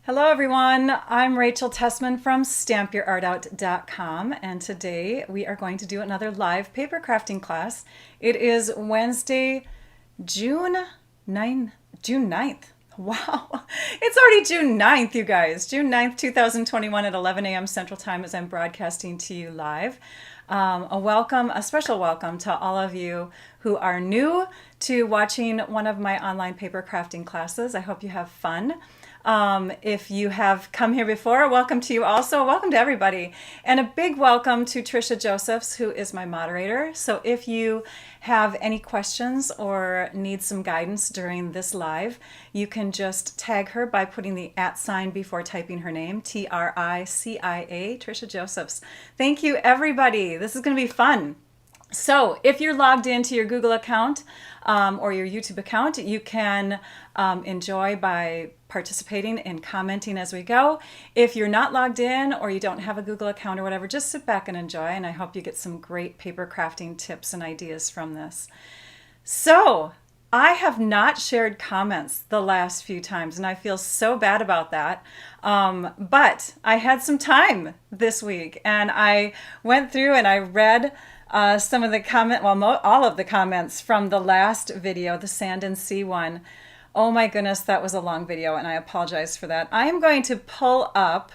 Hello everyone, I'm Rachel Tessman from stampyourartout.com, and today we are going to do another live paper crafting class. It is Wednesday, June 9th. Wow, it's already June 9th, you guys. June 9th, 2021 at 11 a.m. Central Time as I'm broadcasting to you live. A special welcome to all of you who are new to watching one of my online paper crafting classes. I hope you have fun. If you have come here before, welcome to you also. Welcome to everybody. And a big welcome to Trisha Josephs, who is my moderator. So if you have any questions or need some guidance during this live, you can just tag her by putting the @ before typing her name, Tricia, Trisha Josephs. Thank you, everybody. This is going to be fun. So if you're logged into your Google account or your YouTube account, you can enjoy by participating and commenting as we go. If you're not logged in or you don't have a Google account or whatever, just sit back and enjoy, and I hope you get some great paper crafting tips and ideas from this. So I have not shared comments the last few times, and I feel so bad about that. But I had some time this week, and I went through and I read some of the all of the comments from the last video, the Sand and Sea one. Oh my goodness, that was a long video, and I apologize for that. I am going to pull up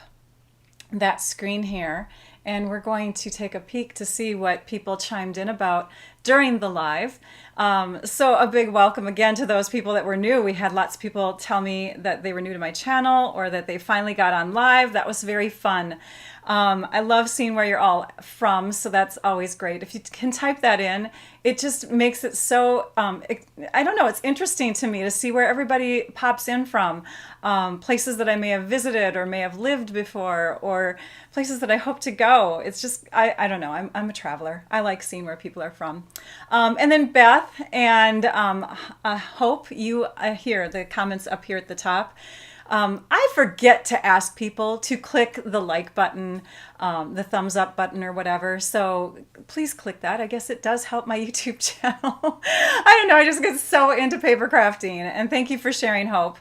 that screen here, and we're going to take a peek to see what people chimed in about during the live. So a big welcome again to those people that were new. We had lots of people tell me that they were new to my channel or that they finally got on live. That was very fun. I love seeing where you're all from, so that's always great. If you can type that in, it just makes it so, I don't know, it's interesting to me to see where everybody pops in from. Places that I may have visited or may have lived before, or places that I hope to go. It's just, I don't know, I'm a traveler. I like seeing where people are from. And then Beth and Hope, you hear the comments up here at the top. I forget to ask people to click the like button, the thumbs up button or whatever. So please click that. I guess it does help my YouTube channel. I don't know. I just get so into paper crafting, and thank you for sharing, Hope.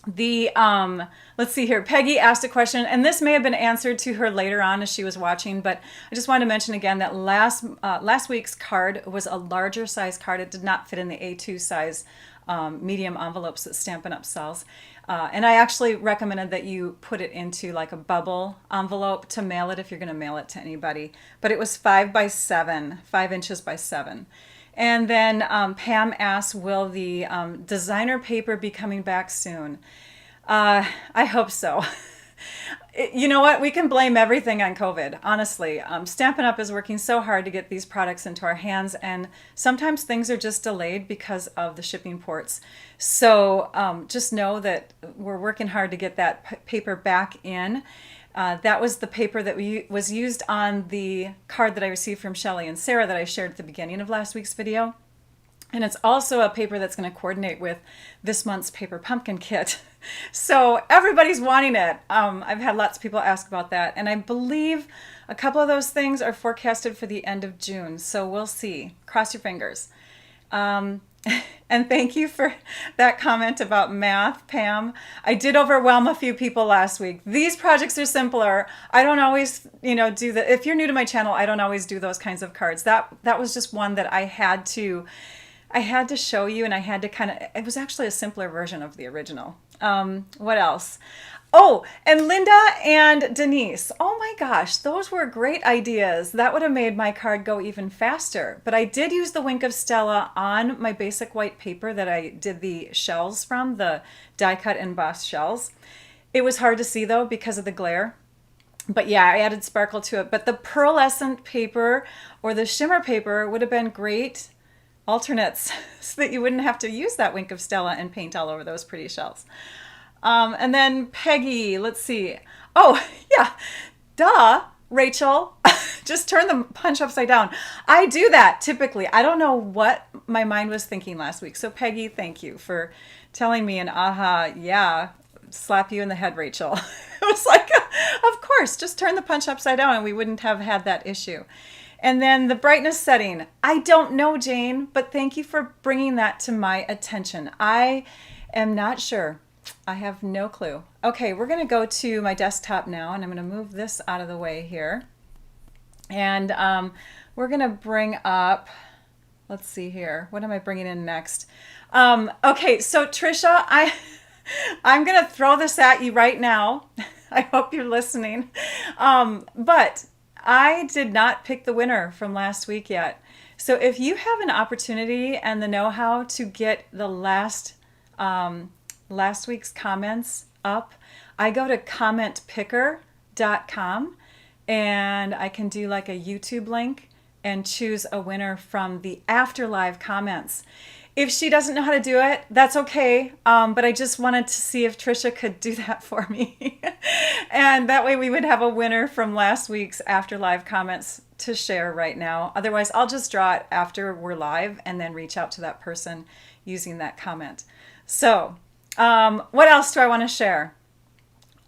Let's see here. Peggy asked a question, and this may have been answered to her later on as she was watching, but I just want to mention again that last week's card was a larger size card. It did not fit in the A2 size medium envelopes that Stampin' Up! Sells. And I actually recommended that you put it into like a bubble envelope to mail it if you're going to mail it to anybody. But it was 5 inches by 7. And then Pam asked, will the designer paper be coming back soon? I hope so. You know what? We can blame everything on COVID, honestly. Stampin' Up! Is working so hard to get these products into our hands, and sometimes things are just delayed because of the shipping ports. So just know that we're working hard to get that paper back in. That was the paper that was used on the card that I received from Shelly and Sarah that I shared at the beginning of last week's video. And it's also a paper that's going to coordinate with this month's paper pumpkin kit. So everybody's wanting it. I've had lots of people ask about that. And I believe a couple of those things are forecasted for the end of June. So we'll see. Cross your fingers. And thank you for that comment about math, Pam. I did overwhelm a few people last week. These projects are simpler. I don't always, do the, if you're new to my channel, I don't always do those kinds of cards. That was just one that I had to show you, and I had to it was actually a simpler version of the original. What else? Oh, and Linda and Denise. Oh my gosh, those were great ideas. That would have made my card go even faster. But I did use the Wink of Stella on my basic white paper that I did the shells from, the die cut embossed shells. It was hard to see though because of the glare. But yeah, I added sparkle to it. But the pearlescent paper or the shimmer paper would have been great alternates so that you wouldn't have to use that Wink of Stella and paint all over those pretty shells. And then Peggy, let's see. Oh, yeah, duh, Rachel, just turn the punch upside down. I do that typically. I don't know what my mind was thinking last week. So Peggy, thank you for telling me an yeah, slap you in the head, Rachel. It was like, of course, just turn the punch upside down and we wouldn't have had that issue. And then the brightness setting. I don't know, Jane, but thank you for bringing that to my attention. I am not sure. I have no clue. Okay, we're going to go to my desktop now, and I'm going to move this out of the way here. And we're going to bring up, let's see here. What am I bringing in next? Okay, so Trisha, I'm going to throw this at you right now. I hope you're listening. But I did not pick the winner from last week yet. So if you have an opportunity and the know-how to get the last week's comments up, I go to commentpicker.com and I can do like a YouTube link and choose a winner from the after live comments. If she doesn't know how to do it, that's okay. But I just wanted to see if Trisha could do that for me. And that way we would have a winner from last week's after live comments to share right now. Otherwise, I'll just draw it after we're live and then reach out to that person using that comment. So what else do I want to share?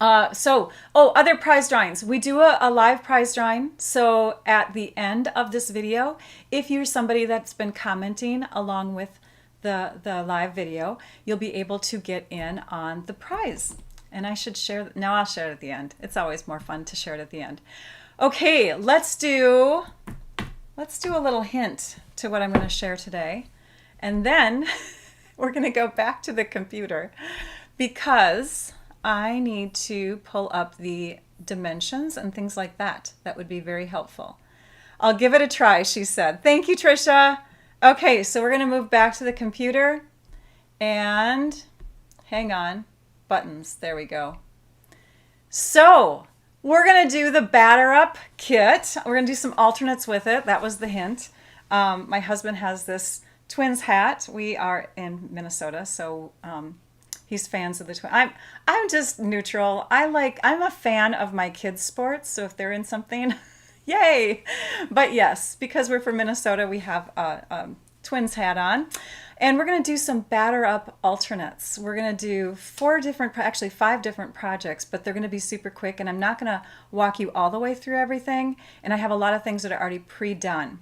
Other prize drawings. We do a live prize drawing. So at the end of this video, if you're somebody that's been commenting along with the live video, you'll be able to get in on the prize. And I should share, no, I'll share it at the end. It's always more fun to share it at the end. Okay, let's do a little hint to what I'm going to share today. And then we're going to go back to the computer because I need to pull up the dimensions and things like that. That would be very helpful. I'll give it a try, she said. Thank you, Trisha. Okay, so we're going to move back to the computer and hang on, buttons, there we go. So we're going to do the batter up kit. We're going to do some alternates with it. That was the hint. My husband has this Twins hat. We are in Minnesota, so he's fans of the Twins. I'm just neutral. I'm a fan of my kids' sports, so if they're in something, yay! But yes, because we're from Minnesota, we have a Twins hat on. And we're going to do some batter up alternates. We're going to do 5 different projects, but they're going to be super quick, and I'm not going to walk you all the way through everything, and I have a lot of things that are already pre-done.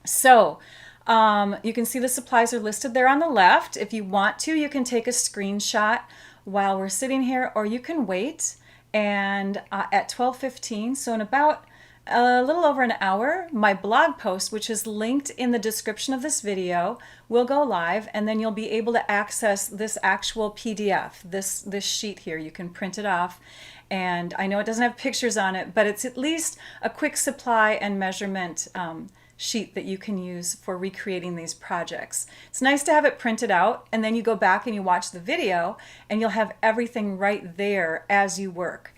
So you can see the supplies are listed there on the left. If you want to, you can take a screenshot while we're sitting here, or you can wait, and at 12:15, so in about a little over an hour, my blog post, which is linked in the description of this video, will go live, and then you'll be able to access this actual PDF, this sheet here. You can print it off, and I know it doesn't have pictures on it, but it's at least a quick supply and measurement sheet that you can use for recreating these projects. It's nice to have it printed out, and then you go back and you watch the video, and you'll have everything right there as you work.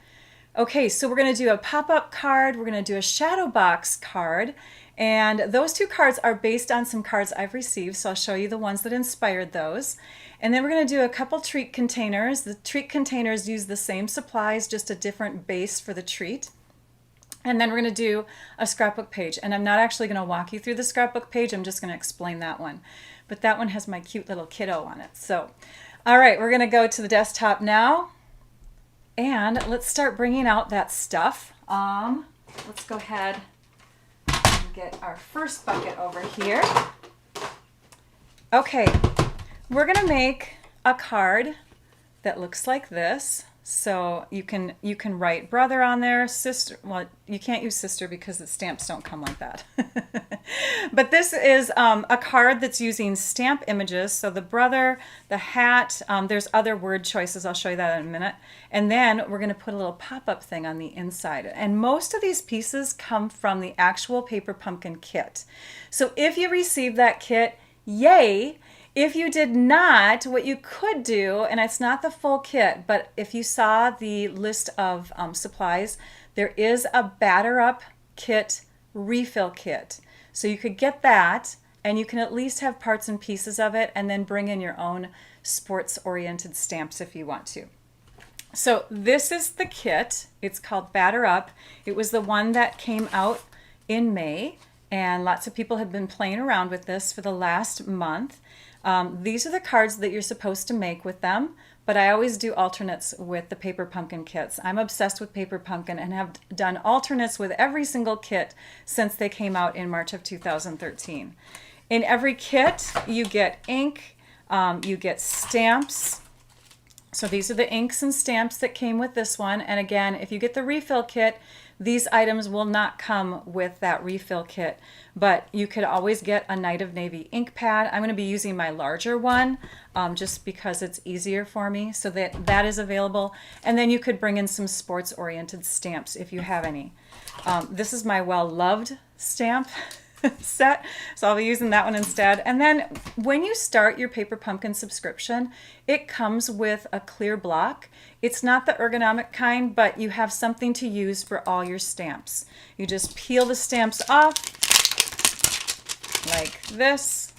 Okay, so we're going to do a pop-up card, we're going to do a shadow box card, and those 2 cards are based on some cards I've received, so I'll show you the ones that inspired those. And then we're going to do a couple treat containers. The treat containers use the same supplies, just a different base for the treat. And then we're going to do a scrapbook page, and I'm not actually going to walk you through the scrapbook page, I'm just going to explain that one. But that one has my cute little kiddo on it. So, all right, we're going to go to the desktop now. And let's start bringing out that stuff. Let's go ahead and get our first bucket over here. Okay, we're gonna make a card that looks like this. So you can write brother on there, sister. Well, you can't use sister because the stamps don't come like that. But this is a card that's using stamp images. So the brother, the hat, there's other word choices. I'll show you that in a minute. And then we're going to put a little pop-up thing on the inside. And most of these pieces come from the actual Paper Pumpkin kit. So if you received that kit, yay! If you did not, what you could do, and it's not the full kit, but if you saw the list of supplies, there is a batter up kit, refill kit. So you could get that, and you can at least have parts and pieces of it, and then bring in your own sports-oriented stamps if you want to. So this is the kit. It's called Batter Up. It was the one that came out in May, and lots of people have been playing around with this for the last month. These are the cards that you're supposed to make with them, but I always do alternates with the Paper Pumpkin kits. I'm obsessed with Paper Pumpkin and have done alternates with every single kit since they came out in March of 2013. In every kit, you get ink, you get stamps, So these are the inks and stamps that came with this one. And again, if you get the refill kit, these items will not come with that refill kit, but you could always get a Night of Navy ink pad. I'm going to be using my larger one just because it's easier for me, so that is available. And then you could bring in some sports-oriented stamps if you have any. This is my well-loved stamp set, so I'll be using that one instead. And then when you start your Paper Pumpkin subscription, it comes with a clear block. It's not the ergonomic kind, but you have something to use for all your stamps. You just peel the stamps off like this,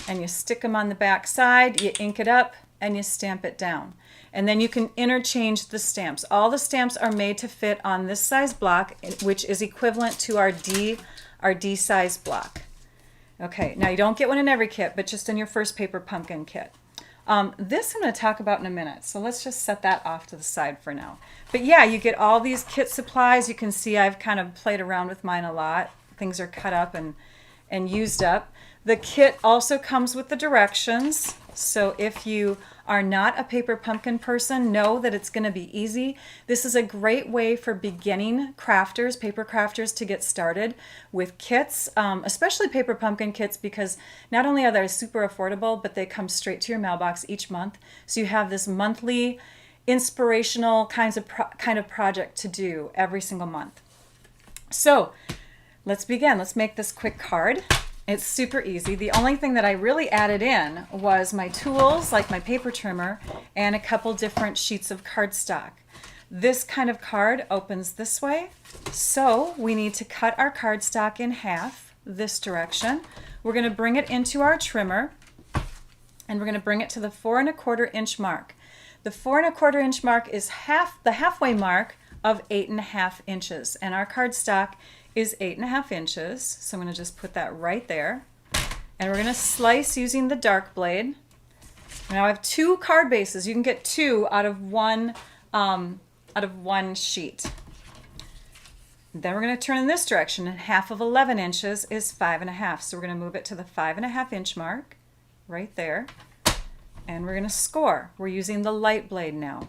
and you stick them on the back side, you ink it up, and you stamp it down. And then you can interchange the stamps. All the stamps are made to fit on this size block, which is equivalent to our D size block. Okay, now you don't get one in every kit, but just in your first Paper Pumpkin kit. This I'm going to talk about in a minute, so let's just set that off to the side for now. But yeah, you get all these kit supplies. You can see I've kind of played around with mine a lot. Things are cut up and used up. The kit also comes with the directions, so if you are not a Paper Pumpkin person, know that it's going to be easy. This is a great way for beginning crafters, paper crafters, to get started with kits, especially Paper Pumpkin kits, because not only are they super affordable, but they come straight to your mailbox each month. So you have this monthly inspirational kind of project to do every single month. So let's begin. Let's make this quick card. It's super easy. The only thing that I really added in was my tools, like my paper trimmer, and a couple different sheets of cardstock. This kind of card opens this way, so we need to cut our cardstock in half this direction. We're going to bring it into our trimmer, and we're going to bring it to the 4 1/4 inch mark. The 4 1/4 inch mark is the halfway mark of 8 1/2 inches, and our cardstock is 8 1/2 inches. So I'm going to just put that right there. And we're going to slice using the dark blade. Now I have 2 card bases. You can get 2 out of one sheet. Then we're going to turn in this direction, and half of 11 inches is 5 1/2. So we're going to move it to the 5 1/2 inch mark right there. And we're going to score. We're using the light blade now.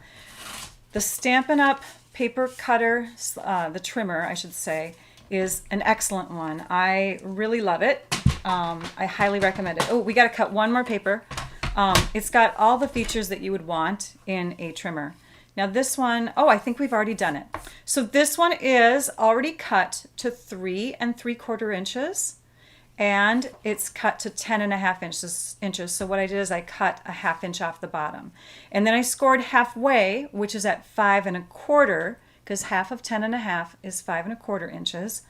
The Stampin' Up! Paper cutter, the trimmer I should say, is an excellent one. I really love it. I highly recommend it. Oh, we got to cut one more paper. It's got all the features that you would want in a trimmer. Now this one, oh, I think we've already done it. So this one is already cut to 3 3/4 inches, and it's cut to 10 1/2 inches. So what I did is I cut a 1/2 inch off the bottom. And then I scored halfway, which is at 5 1/4, because half of 10 1/2 is 5 1/4 inches.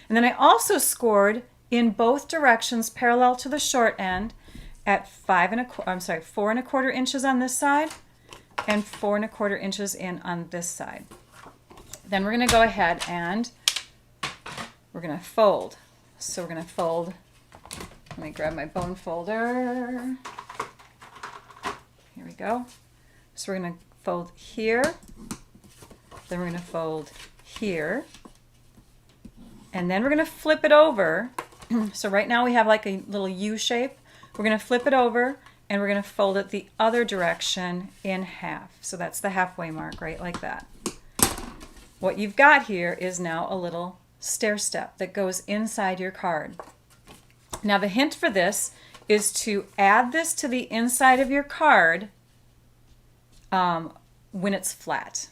And then I also scored in both directions parallel to the short end at 4 1/4 inches on this side and 4 1/4 inches in on this side. Then we're going to go ahead and we're going to fold. So we're going to fold. Let me grab my bone folder. Here we go. So we're going to fold here. Then we're going to fold here. And then we're going to flip it over. So right now we have like a little U shape. We're going to flip it over, and we're going to fold it the other direction in half. So that's the halfway mark, right, like that. What you've got here is now a little stair step that goes inside your card. Now the hint for this is to add this to the inside of your card when it's flat.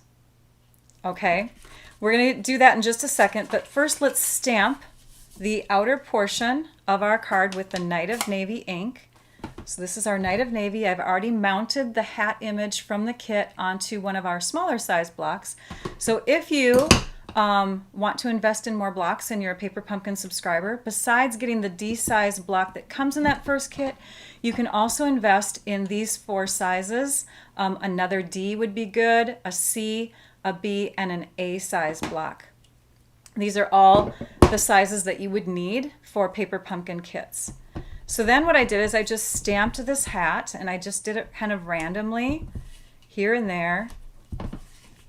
Okay, we're going to do that in just a second, but first let's stamp the outer portion of our card with the Night of Navy ink. So this is our Night of Navy. I've already mounted the hat image from the kit onto one of our smaller size blocks. So if you want to invest in more blocks and you're a Paper Pumpkin subscriber, besides getting the D size block that comes in that first kit, you can also invest in these 4 sizes. Another D would be good, a C, a B, and an A size block. These are all the sizes that you would need for Paper Pumpkin kits. So then what I did is I just stamped this hat, and I just did it kind of randomly here and there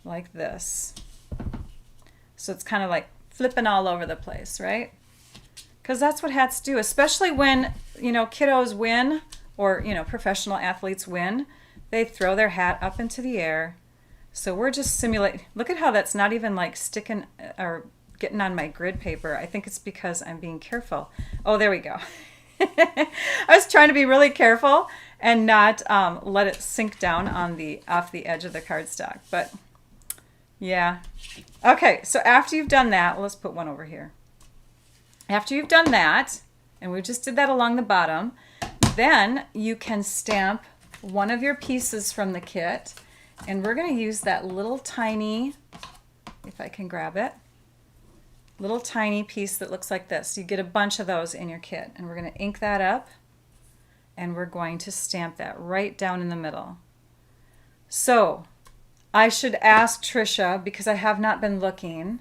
like this. So it's kind of like flipping all over the place, right? Because that's what hats do, especially when, kiddos win, or, professional athletes win. they throw their hat up into the air. So we're just simulating. Look at how that's not even like sticking or getting on my grid paper. I think it's because I'm being careful. Oh, there we go. I was trying to be really careful and not let it sink down on the off the edge of the cardstock. But yeah. Okay, so after you've done that, let's put one over here. After you've done that, and we just did that along the bottom, then you can stamp one of your pieces from the kit. And we're going to use that little tiny, if I can grab it, little tiny piece that looks like this. You get a bunch of those in your kit. And we're going to ink that up. And we're going to stamp that right down in the middle. So I should ask Trisha, because I have not been looking.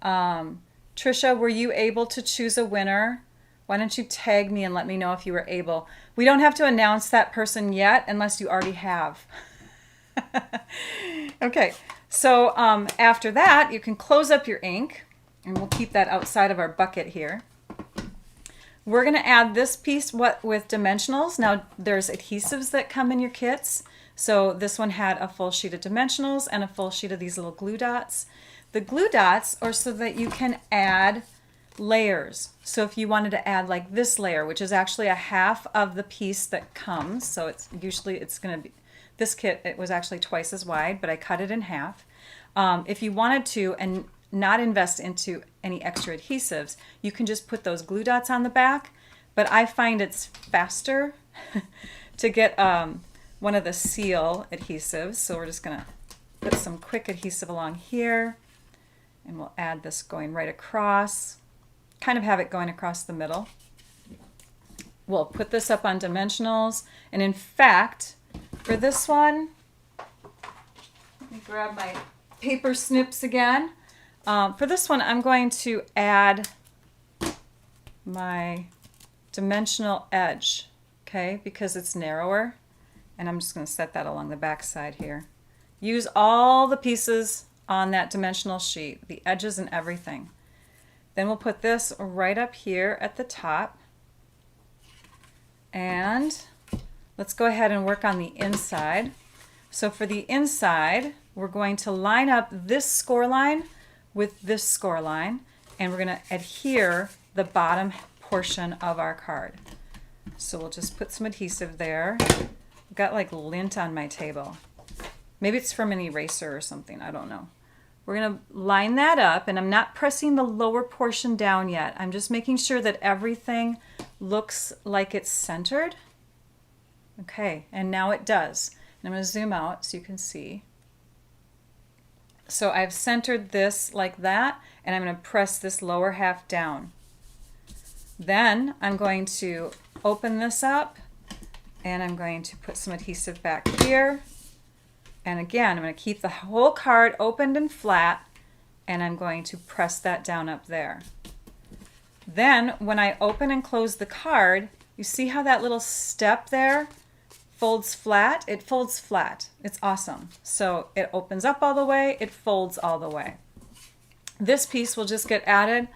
Trisha, were you able to choose a winner? Why don't you tag me and let me know if you were able? We don't have to announce that person yet unless you already have. Okay, so after that, you can close up your ink, and we'll keep that outside of our bucket here. We're going to add this piece with dimensionals. Now, there's adhesives that come in your kits. So this one had a full sheet of dimensionals and a full sheet of these little glue dots. The glue dots are so that you can add layers. So if you wanted to add like this layer, which is actually a half of the piece that comes, so it's usually it's going to be, this kit, it was actually twice as wide, but I cut it in half. If you wanted to and not invest into any extra adhesives, you can just put those glue dots on the back, but I find it's faster to get one of the seal adhesives. So we're just going to put some quick adhesive along here, and we'll add this going right across, kind of have it going across the middle. We'll put this up on dimensionals, and in fact, for this one, let me grab my paper snips again. For this one, I'm going to add my dimensional edge, okay, because it's narrower. And I'm just going to set that along the back side here. Use all the pieces on that dimensional sheet, the edges and everything. Then we'll put this right up here at the top. And let's go ahead and work on the inside. So for the inside, we're going to line up this score line with this score line, and we're going to adhere the bottom portion of our card. So we'll just put some adhesive there. I've got like lint on my table. Maybe it's from an eraser or something, I don't know. We're going to line that up, and I'm not pressing the lower portion down yet. I'm just making sure that everything looks like it's centered. Okay, and now it does. And I'm going to zoom out so you can see. So I've centered this like that, and I'm going to press this lower half down. Then I'm going to open this up, and I'm going to put some adhesive back here. And again, I'm going to keep the whole card opened and flat, and I'm going to press that down up there. Then when I open and close the card, you see how that little step there folds flat? It folds flat. It's awesome. So it opens up all the way, it folds all the way. This piece will just get added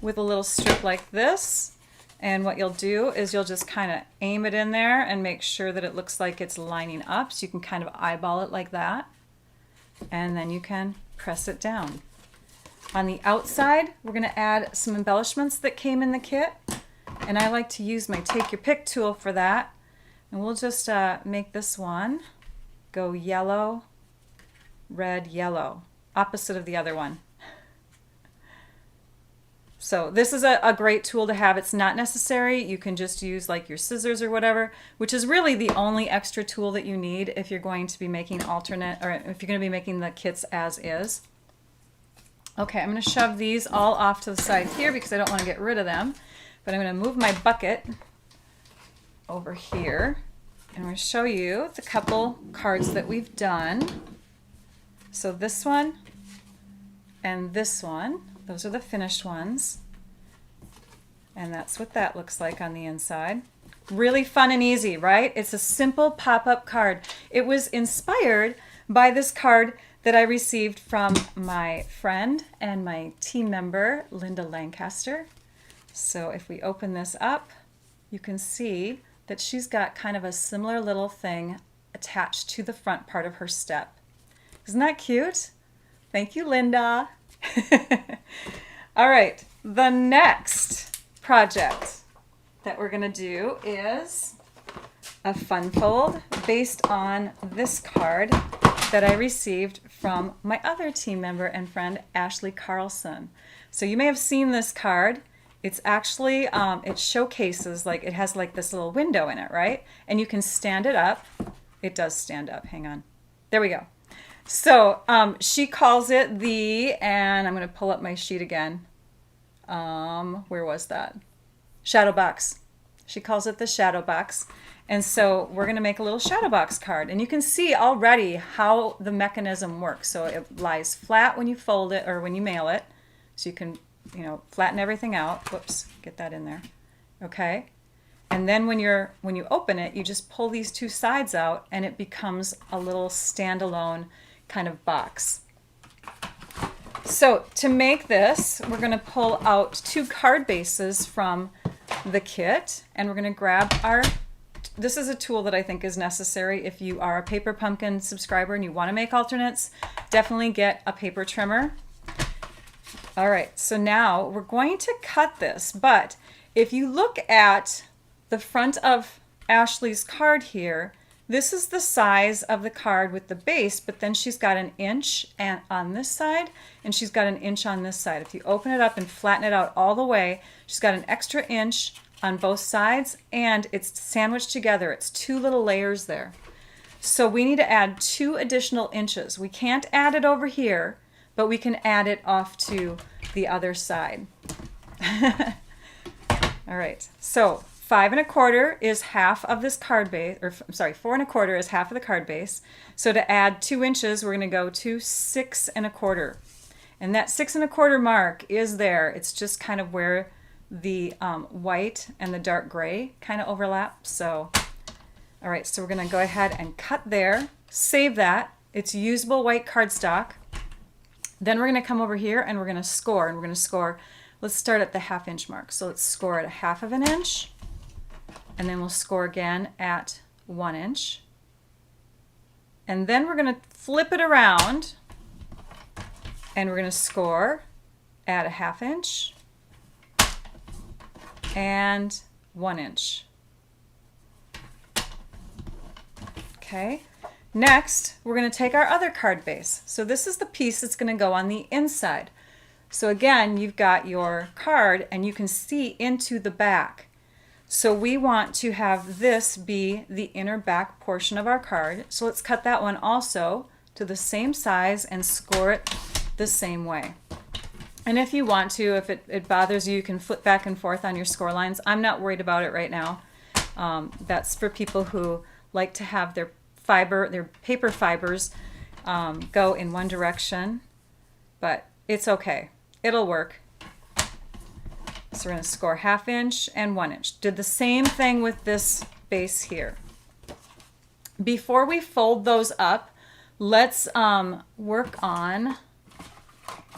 with a little strip like this. And what you'll do is you'll just kind of aim it in there and make sure that it looks like it's lining up. So you can kind of eyeball it like that. And then you can press it down. On the outside, we're going to add some embellishments that came in the kit. And I like to use my Take Your Pick tool for that. And we'll just make this one go yellow, red, yellow, opposite of the other one. So this is a great tool to have. It's not necessary. You can just use like your scissors or whatever, which is really the only extra tool that you need if you're going to be making alternate, or if you're going to be making the kits as is. Okay, I'm going to shove these all off to the side here because I don't want to get rid of them. But I'm going to move my bucket over here, and I'm going to show you the couple cards that we've done. So this one and this one, those are the finished ones. And that's what that looks like on the inside. Really fun and easy, right? It's a simple pop-up card. It was inspired by this card that I received from my friend and my team member, Linda Lancaster. So if we open this up, you can see that she's got kind of a similar little thing attached to the front part of her step. Isn't that cute? Thank you, Linda. All right, the next project that we're gonna do is a fun fold based on this card that I received from my other team member and friend, Ashley Carlson. So you may have seen this card. It's actually, it showcases, like it has like this little window in it, right? And you can stand it up. It does stand up, hang on. There we go. So she calls it and I'm gonna pull up my sheet again. Where was that? Shadow box. She calls it the shadow box. And so we're gonna make a little shadow box card. And you can see already how the mechanism works. So it lies flat when you fold it or when you mail it. So you can, flatten everything out. Whoops, get that in there. Okay. And then when you open it, you just pull these two sides out and it becomes a little standalone kind of box. So to make this, we're going to pull out 2 card bases from the kit, and we're going to grab this is a tool that I think is necessary if you are a Paper Pumpkin subscriber and you want to make alternates. Definitely get a paper trimmer. All right, so now we're going to cut this, but if you look at the front of Ashley's card here, this is the size of the card with the base, but then she's got an inch on this side, and she's got an inch on this side. If you open it up and flatten it out all the way, she's got an extra inch on both sides, and it's sandwiched together. It's 2 little layers there. So we need to add 2 additional inches. We can't add it over here, but we can add it off to the other side. All right, so 5 1/4 is half of this card base, or I'm sorry, 4 1/4 is half of the card base. So to add 2 inches, we're gonna go to 6 1/4. And that 6 1/4 mark is there. It's just kind of where the white and the dark gray kind of overlap. So, all right, so we're gonna go ahead and cut there, save that. It's usable white cardstock. Then we're gonna come over here and we're gonna score, let's start at the 1/2 inch mark. So let's score at 1/2 inch. And then we'll score again at 1 inch. And then we're going to flip it around and we're going to score at 1/2 inch and 1 inch. Okay. Next, we're going to take our other card base. So this is the piece that's going to go on the inside. So again, you've got your card and you can see into the back. So we want to have this be the inner back portion of our card. So let's cut that one also to the same size and score it the same way. And if you want to, if it bothers you, you can flip back and forth on your score lines. I'm not worried about it right now. That's for people who like to have their paper fibers go in one direction, but it's okay. It'll work. So we're going to score 1/2 inch and 1 inch. Did the same thing with this base here. Before we fold those up, let's work on,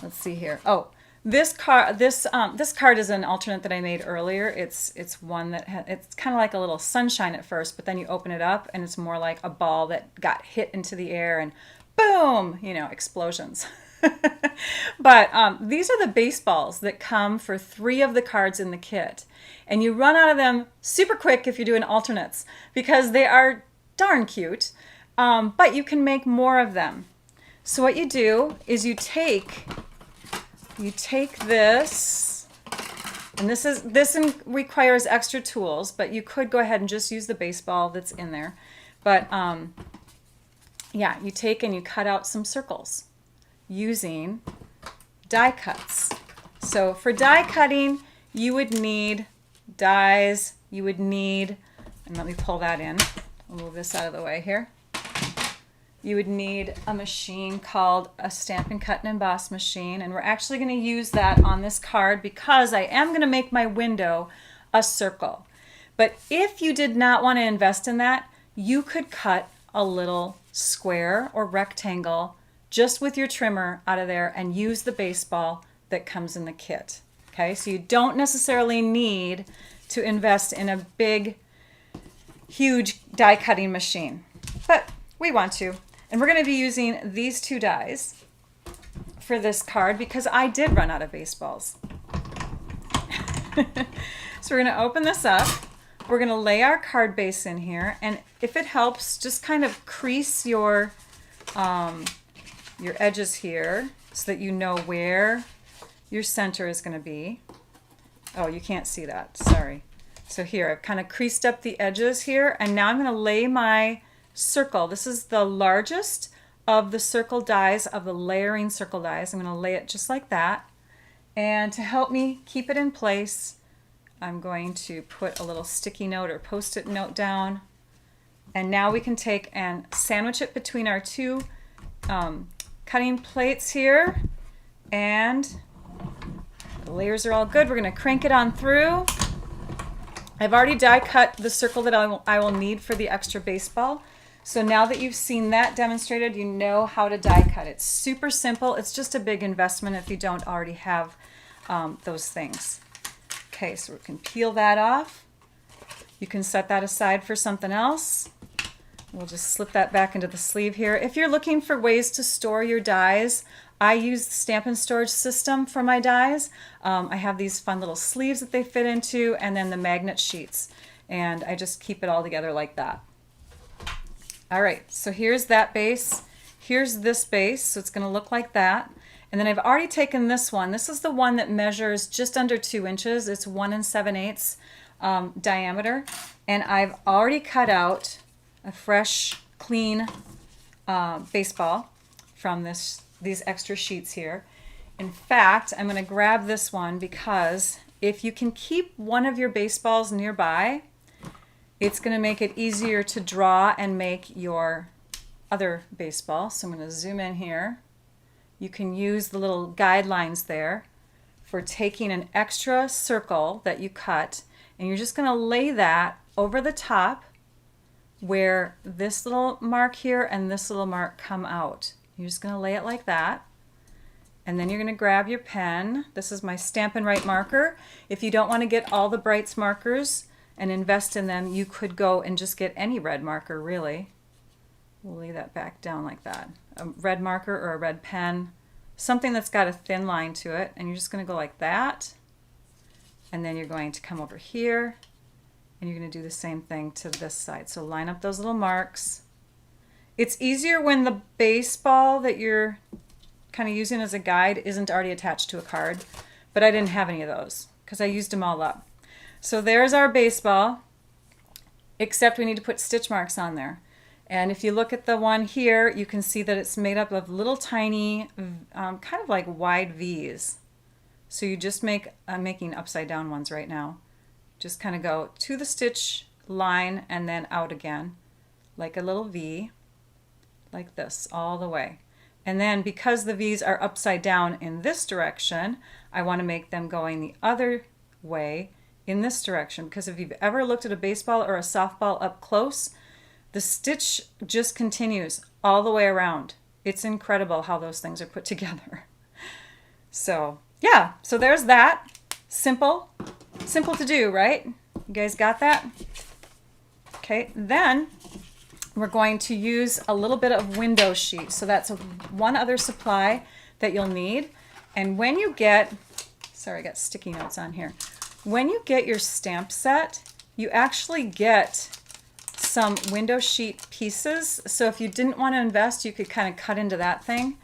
let's see here. Oh, this card is an alternate that I made earlier. It's one that it's kind of like a little sunshine at first, but then you open it up and it's more like a ball that got hit into the air and boom, explosions. But these are the baseballs that come for 3 of the cards in the kit. And you run out of them super quick if you're doing alternates because they are darn cute, but you can make more of them. So what you do is you take this, and this requires extra tools, but you could go ahead and just use the baseball that's in there. But yeah, you take and you cut out some circles using die cuts. So for die cutting, you would need dies, and let me pull that in. I'll move this out of the way here. You would need a machine called a Stampin' Cut and Emboss machine, and we're actually going to use that on this card because I am going to make my window a circle. But if you did not want to invest in that, you could cut a little square or rectangle just with your trimmer out of there and use the baseball that comes in the kit. Okay, so you don't necessarily need to invest in a big, huge die cutting machine. But We want to. And we're going to be using these two dies for this card because I did run out of baseballs. So we're going to open this up. We're going to lay our card base in here. And if it helps, just kind of crease your edges here so that you know where your center is going to be. Oh, you can't see that. Sorry. So here, I've kind of creased up the edges here. And now I'm going to lay my circle. This is the largest of the circle dies, of the layering circle dies. I'm going to lay it just like that. And to help me keep it in place, I'm going to put a little sticky note or post-it note down. And now we can take and sandwich it between our two cutting plates here. And the layers are all good. We're going to crank it on through. I've already die cut the circle that I will need for the extra baseball. So now that you've seen that demonstrated, you know how to die cut. It's super simple. It's just a big investment if you don't already have those things. Okay, so we can peel that off. You can set that aside for something else. We'll just slip that back into the sleeve here. If you're looking for ways to store your dies, I use the Stampin' Storage system for my dies. I have these fun little sleeves that they fit into, and then the magnet sheets. And I just keep it all together like that. All right, so here's that base. Here's this base, so it's going to look like that. And then I've already taken this one. This is the one that measures just under 2 inches. It's 1 7/8 diameter. And I've already cut out a fresh, clean baseball from these extra sheets here. In fact, I'm going to grab this one because if you can keep one of your baseballs nearby, it's going to make it easier to draw and make your other baseball. So I'm going to zoom in here. You can use the little guidelines there for taking an extra circle that you cut, and you're just going to lay that over the top where this little mark here and this little mark come out. You're just going to lay it like that. And then you're going to grab your pen. This is my Stampin' Right marker. If you don't want to get all the Brights markers and invest in them, you could go and just get any red marker, really. We'll lay that back down like that. A red marker or a red pen, something that's got a thin line to it. And you're just going to go like that. And then you're going to come over here and you're going to do the same thing to this side. So line up those little marks. It's easier when the baseball that you're kind of using as a guide isn't already attached to a card, but I didn't have any of those because I used them all up. So there's our baseball, except we need to put stitch marks on there. And if you look at the one here, you can see that it's made up of little tiny, kind of like wide V's. So you just make, I'm making upside down ones right now. Just kind of go to the stitch line and then out again, like a little V, like this, all the way. And then because the V's are upside down in this direction, I want to make them going the other way in this direction, because if you've ever looked at a baseball or a softball up close, the stitch just continues all the way around. It's incredible how those things are put together. So yeah, so there's that. Simple to do, right? You guys got that? Okay, then we're going to use a little bit of window sheet. So that's one other supply that you'll need. And when you get, sorry, I got sticky notes on here. When you get your stamp set, you actually get some window sheet pieces. So if you didn't want to invest, you could kind of cut into that thing.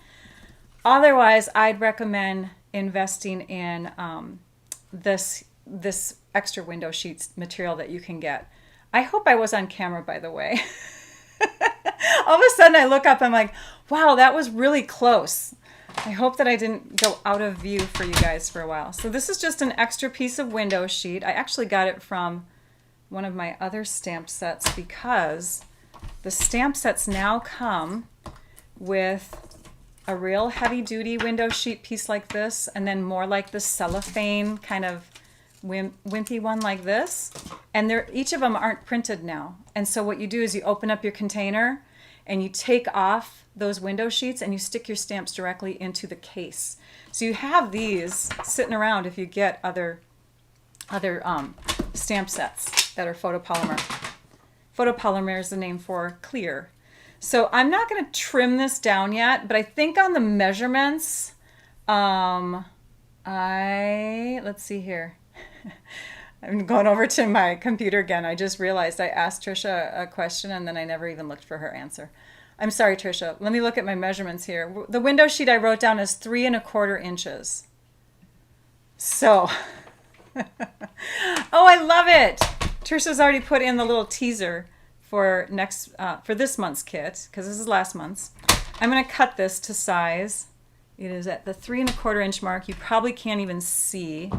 Otherwise, I'd recommend investing in this extra window sheets material that you can get. I hope I was on camera, by the way. All of a sudden I look up, I'm like, wow, that was really close. I hope that I didn't go out of view for you guys for a while. So this is just an extra piece of window sheet. I actually got it from one of my other stamp sets because the stamp sets now come with a real heavy duty window sheet piece like this, and then more like the cellophane kind of wimpy one like this. And each of them aren't printed now. And so what you do is you open up your container and you take off those window sheets and you stick your stamps directly into the case. So you have these sitting around if you get other stamp sets that are photopolymer. Photopolymer is the name for clear. So I'm not going to trim this down yet, but I think on the measurements, let's see here. I'm going over to my computer again. I just realized I asked Trisha a question and then I never even looked for her answer. I'm sorry, Trisha. Let me look at my measurements here. The window sheet I wrote down is 3¼ inches. So, oh, I love it. Trisha's already put in the little teaser for this month's kit, because this is last month's. I'm going to cut this to size. It is at the 3¼ inch mark. You probably can't even see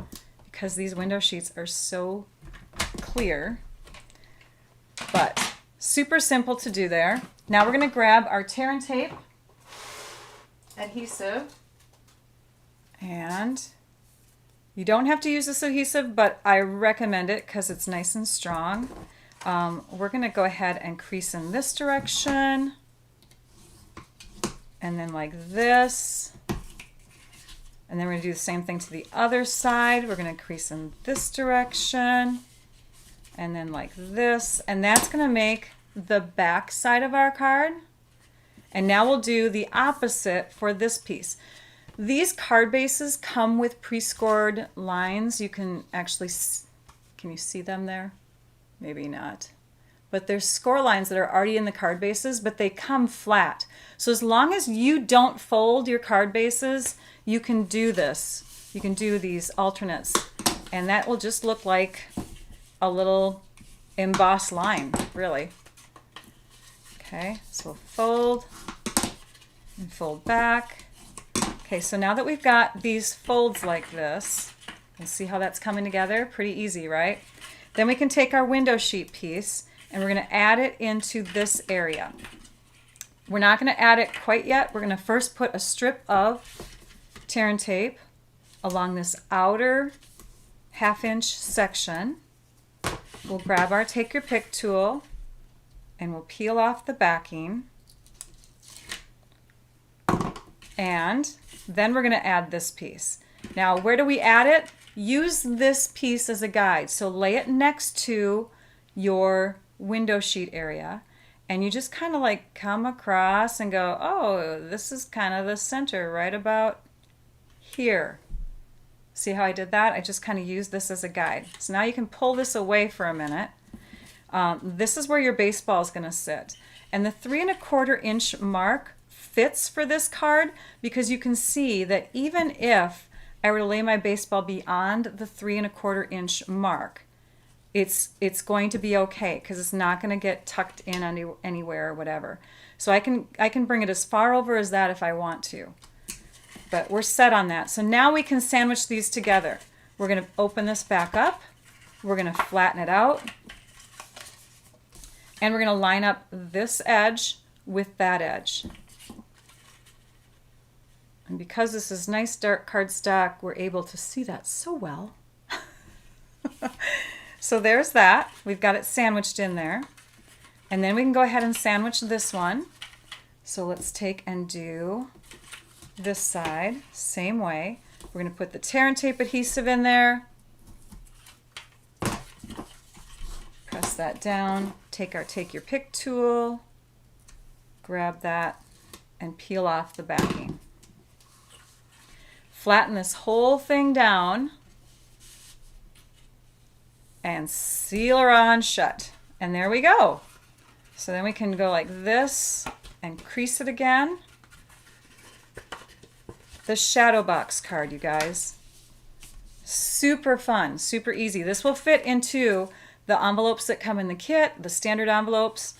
because these window sheets are so clear, but super simple to do there. Now we're going to grab our tear and tape adhesive, and you don't have to use this adhesive, but I recommend it because it's nice and strong. We're going to go ahead and crease in this direction, and then like this. And then we're going to do the same thing to the other side. We're going to crease in this direction, and then like this. And that's going to make the back side of our card. And now we'll do the opposite for this piece. These card bases come with pre-scored lines. You can actually, can you see them there? Maybe not. But there's score lines that are already in the card bases, but they come flat. So as long as you don't fold your card bases, you can do this. You can do these alternates, and that will just look like a little embossed line, really. Okay, so we'll fold and fold back. Okay, so now that we've got these folds like this, you can see how that's coming together. Pretty easy, right? Then we can take our window sheet piece and we're going to add it into this area. We're not going to add it quite yet. We're going to first put a strip of tear and tape along this outer ½ inch section. We'll grab our take your pick tool and we'll peel off the backing. And then we're going to add this piece. Now, where do we add it? Use this piece as a guide. So lay it next to your window sheet area, and you just kind of like come across and go, oh, this is kind of the center right about here. See how I did that? I just kind of used this as a guide. So now you can pull this away for a minute. This is where your baseball is going to sit. And the 3¼ inch mark fits for this card because you can see that even if I were to lay my baseball beyond the 3¼ inch mark, it's going to be okay because it's not going to get tucked in anywhere or whatever. So I can bring it as far over as that if I want to. But we're set on that. So now we can sandwich these together. We're going to open this back up. We're going to flatten it out. And we're going to line up this edge with that edge. And because this is nice dark cardstock, we're able to see that so well. So there's that. We've got it sandwiched in there. And then we can go ahead and sandwich this one. So let's take and do this side, same way. We're going to put the tear and tape adhesive in there. Press that down. Take your pick tool, grab that, and peel off the backing. Flatten this whole thing down and seal her on shut. And there we go. So then we can go like this and crease it again. The shadow box card, you guys. Super fun, super easy. This will fit into the envelopes that come in the kit, the standard envelopes.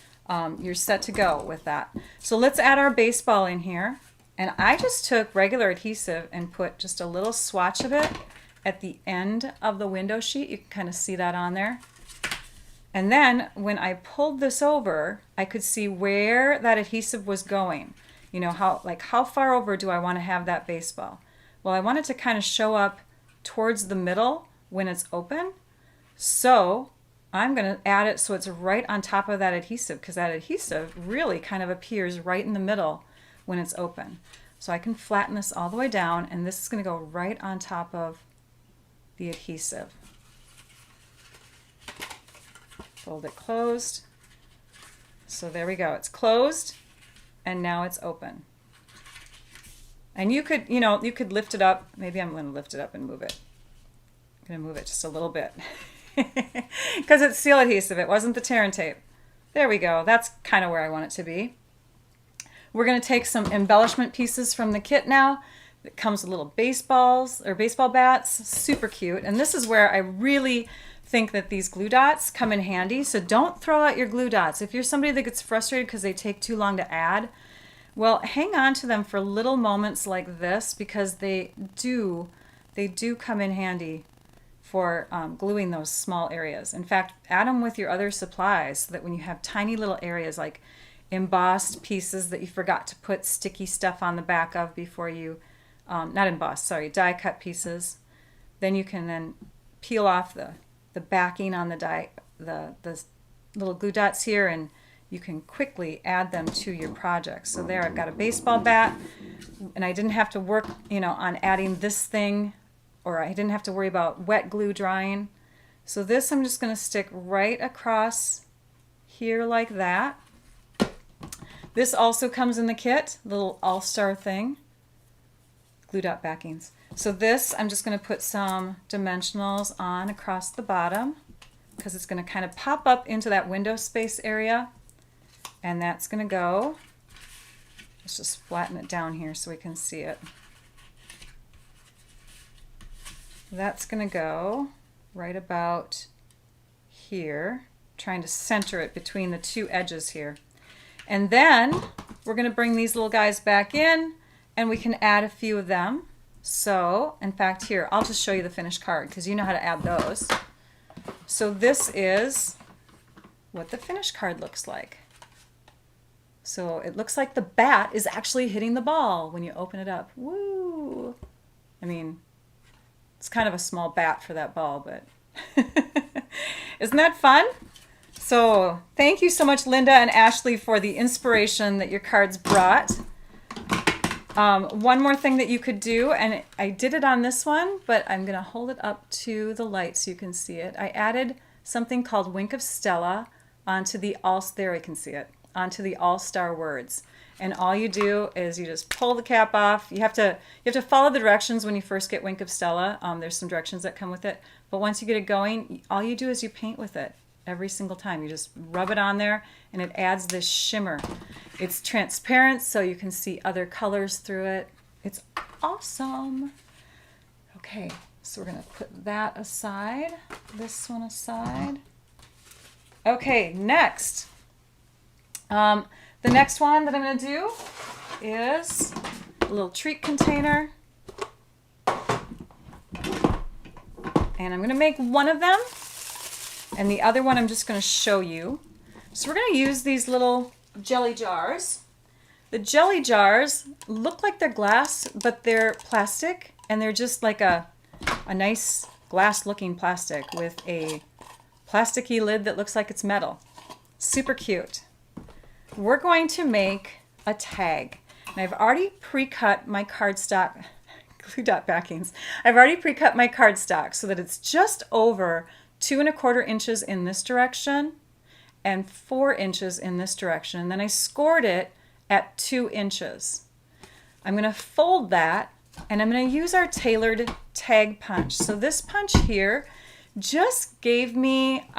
You're set to go with that. So let's add our baseball in here. And I just took regular adhesive and put just a little swatch of it at the end of the window sheet. You can kind of see that on there. And then when I pulled this over, I could see where that adhesive was going. You know, how far over do I want to have that baseball? Well, I want it to kind of show up towards the middle when it's open. So I'm going to add it so it's right on top of that adhesive, because that adhesive really kind of appears right in the middle when it's open. So I can flatten this all the way down, and this is going to go right on top of the adhesive. Fold it closed. So there we go. It's closed. and now it's open. And you could, you know, you could lift it up. Maybe I'm going to lift it up and move it. I'm going to move it just a little bit because it's seal adhesive. It wasn't the tear and tape. There we go. That's kind of where I want it to be. We're going to take some embellishment pieces from the kit now. It comes with little baseballs or baseball bats. Super cute. And this is where I really think that these glue dots come in handy. So don't throw out your glue dots. If you're somebody that gets frustrated because they take too long to add, well, hang on to them for little moments like this because they do come in handy for gluing those small areas. In fact, add them with your other supplies so that when you have tiny little areas like embossed pieces that you forgot to put sticky stuff on the back of before you, not embossed, sorry, die cut pieces, then you can then peel off the backing on the little glue dots here, and you can quickly add them to your project. So there, I've got a baseball bat, and I didn't have to work, you know, on adding this thing, or I didn't have to worry about wet glue drying. So this I'm just going to stick right across here like that. This also comes in the kit, little all-star thing, glue dot backings. So this, I'm just going to put some dimensionals on across the bottom because it's going to kind of pop up into that window space area. And that's going to go, let's just flatten it down here so we can see it. That's going to go right about here, trying to center it between the two edges here. And then we're going to bring these little guys back in and we can add a few of them. So, in fact, here, I'll just show you the finished card because you know how to add those. So this is what the finished card looks like. So it looks like the bat is actually hitting the ball when you open it up. Woo! I mean, it's kind of a small bat for that ball, but isn't that fun? So thank you so much, Linda and Ashley, for the inspiration that your cards brought. One more thing that you could do, and I did it on this one, but I'm going to hold it up to the light so you can see it. I added something called Wink of Stella onto the there I can see it, onto the All-Star words. And all you do is you just pull the cap off. You have to follow the directions when you first get Wink of Stella. There's some directions that come with it. But once you get it going, all you do is you paint with it every single time. You just rub it on there and it adds this shimmer. It's transparent so you can see other colors through it. It's awesome. Okay, so we're going to put that aside, this one aside. Okay, next. The next one that I'm going to do is a little treat container. And I'm going to make one of them. And the other one I'm just going to show you. So we're going to use these little jelly jars. The jelly jars look like they're glass, but they're plastic. And they're just like a nice glass-looking plastic with a plasticky lid that looks like it's metal. Super cute. We're going to make a tag. And I've already pre-cut my cardstock, glue dot backings. I've already pre-cut my cardstock so that it's just over 2 1/4 inches in this direction and 4 inches in this direction. And then I scored it at 2 inches. I'm going to fold that and I'm going to use our tailored tag punch. So this punch here just gave me,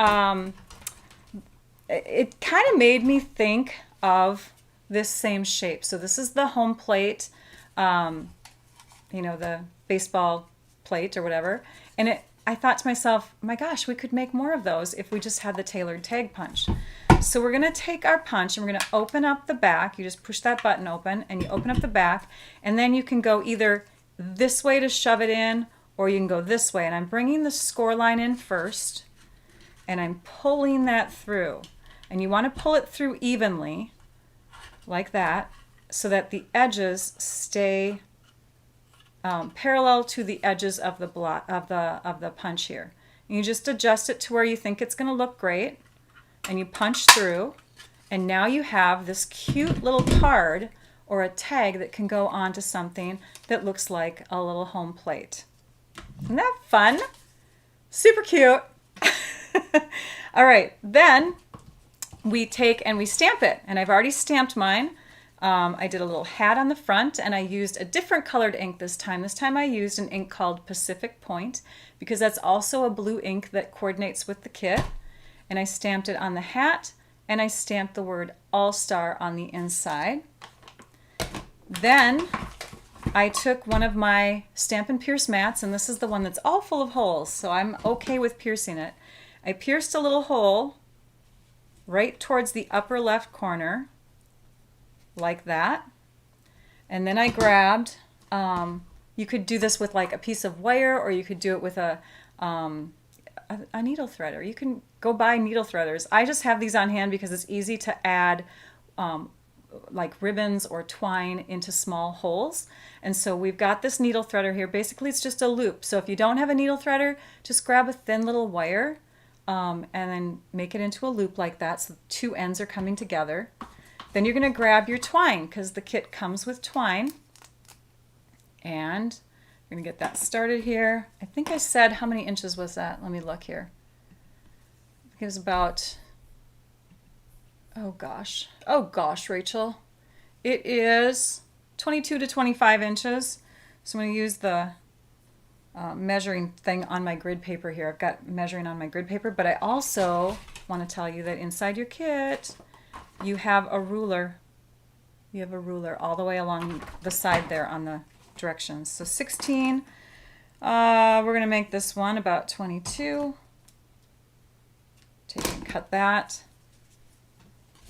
it kind of made me think of this same shape. So this is the home plate, you know, the baseball plate or whatever. And I thought to myself, my gosh, we could make more of those if we just had the tailored tag punch. So we're going to take our punch and we're going to open up the back. You just push that button open and you open up the back, and then you can go either this way to shove it in or you can go this way. And I'm bringing the score line in first and I'm pulling that through. And you want to pull it through evenly like that so that the edges stay parallel to the edges of the punch here. And you just adjust it to where you think it's going to look great, and you punch through, and now you have this cute little card or a tag that can go onto something that looks like a little home plate. Isn't that fun? Super cute. All right, then we take and we stamp it, and I've already stamped mine. I did a little hat on the front, and I used a different colored ink this time. This time I used an ink called Pacific Point because that's also a blue ink that coordinates with the kit. And I stamped it on the hat, and I stamped the word All-Star on the inside. Then I took one of my Stamp and Pierce mats, and this is the one that's all full of holes, so I'm okay with piercing it. I pierced a little hole right towards the upper left corner, like that. And then I grabbed, you could do this with like a piece of wire, or you could do it with a needle threader. You can go buy needle threaders. I just have these on hand because it's easy to add like ribbons or twine into small holes. And so we've got this needle threader here. Basically it's just a loop. So if you don't have a needle threader, just grab a thin little wire and then make it into a loop like that so the two ends are coming together. Then you're going to grab your twine because the kit comes with twine. And we're going to get that started here. I think I said, how many inches was that? Let me look here. It was about, oh gosh, Rachel. It is 22 to 25 inches. So I'm going to use the measuring thing on my grid paper here. I've got measuring on my grid paper, but I also want to tell you that inside your kit, you have a ruler. You have a ruler all the way along the side there on the directions. So 16, we're going to make this one about 22. Take and cut that.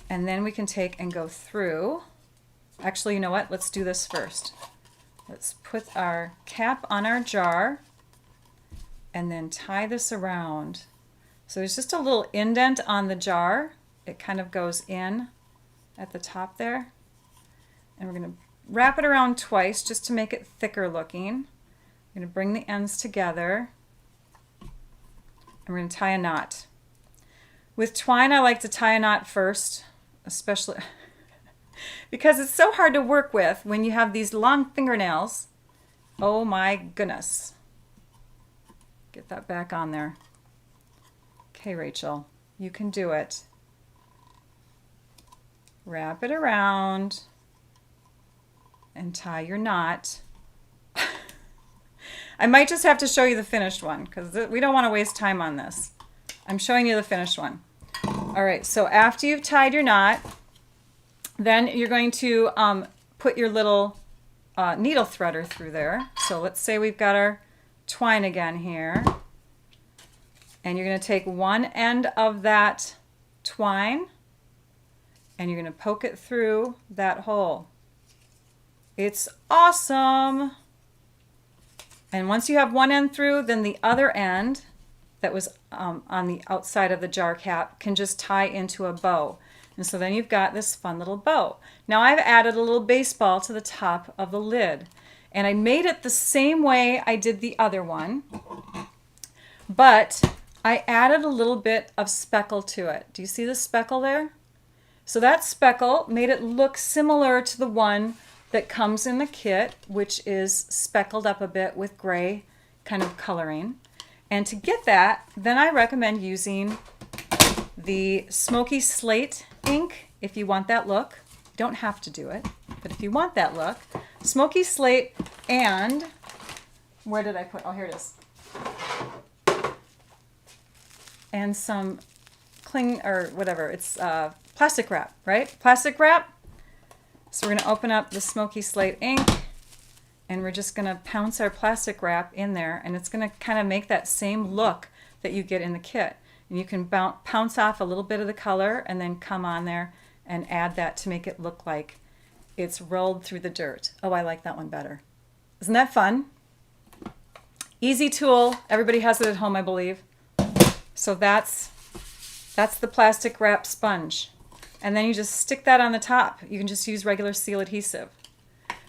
And then we can take and go through. Actually, you know what? Let's do this first. Let's put our cap on our jar and then tie this around. So there's just a little indent on the jar. It kind of goes in at the top there. And we're going to wrap it around twice just to make it thicker looking. I'm going to bring the ends together. And we're going to tie a knot. With twine, I like to tie a knot first, especially because it's so hard to work with when you have these long fingernails. Oh my goodness. Get that back on there. Okay, Rachel, you can do it. Wrap it around and tie your knot. I might just have to show you the finished one because we don't want to waste time on this. I'm showing you the finished one. All right, so after you've tied your knot, then you're going to put your little needle threader through there. So let's say we've got our twine again here. And you're going to take one end of that twine and you're going to poke it through that hole. It's awesome. And once you have one end through, then the other end that was on the outside of the jar cap can just tie into a bow. And so then you've got this fun little bow. Now I've added a little baseball to the top of the lid. And I made it the same way I did the other one, but I added a little bit of speckle to it. Do you see the speckle there? So that speckle made it look similar to the one that comes in the kit, which is speckled up a bit with gray kind of coloring. And to get that, then I recommend using the Smoky Slate ink if you want that look. You don't have to do it, but if you want that look, Smoky Slate and, where did I put, oh, here it is. And some cling, or whatever, it's plastic wrap, right? Plastic wrap. So we're going to open up the Smoky Slate ink and we're just going to pounce our plastic wrap in there, and it's going to kind of make that same look that you get in the kit. And you can pounce off a little bit of the color and then come on there and add that to make it look like it's rolled through the dirt. Oh, I like that one better. Isn't that fun? Easy tool. Everybody has it at home, I believe. So that's the plastic wrap sponge. And then you just stick that on the top. You can just use regular seal adhesive.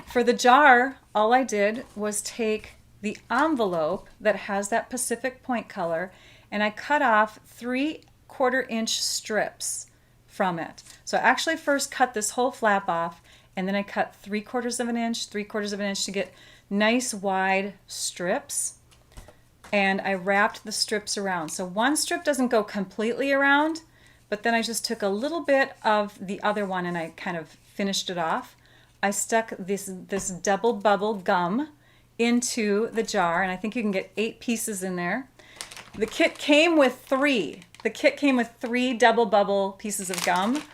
For the jar, all I did was take the envelope that has that Pacific Point color and I cut off 3/4 inch strips from it. So I actually first cut this whole flap off and then I cut 3/4 of an inch, 3/4 of an inch to get nice wide strips. And I wrapped the strips around. So one strip doesn't go completely around, but then I just took a little bit of the other one and I kind of finished it off, I stuck this double bubble gum into the jar, and I think you can get 8 pieces in there. The kit came with 3. The kit came with 3 double bubble pieces of gum,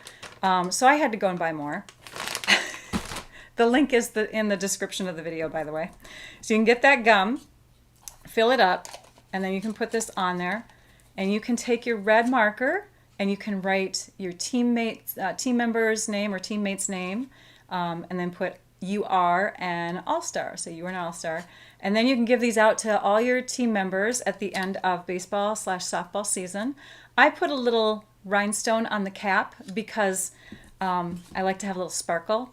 so I had to go and buy more. The link is in the description of the video, by the way. So you can get that gum, fill it up, and then you can put this on there, and you can take your red marker and you can write your team member's name or teammate's name, and then put you are an all-star. So you are an all-star. And then you can give these out to all your team members at the end of baseball/softball season. I put a little rhinestone on the cap because I like to have a little sparkle.